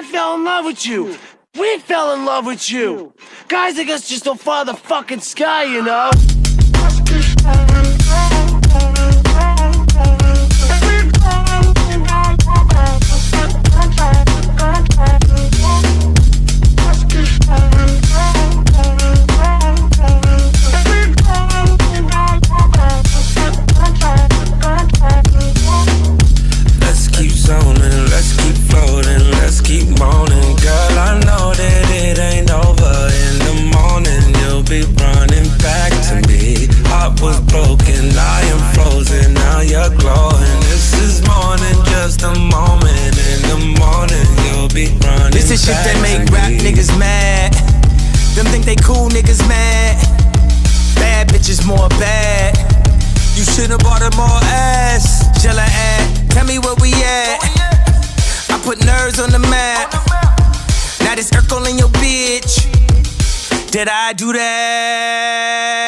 I fell in love with you. We fell in love with you. Guys like us just don't fly the fucking sky, you know? Let's keep zoning, let's keep floating, let's keep moaning. Girl, I know that it ain't over. In the morning, you'll be running back to me. Heart was broken, I am frozen, now you're glowing. This is more than just a moment. In the morning, you'll be running back to me. This is shit that make rap niggas mad. Them think they cool niggas mad. Bad bitches more bad. You should've bought her more ass. Jella ad, tell me where we at. I put nerves on the map. Now this Urkel in your bitch. Did I do that?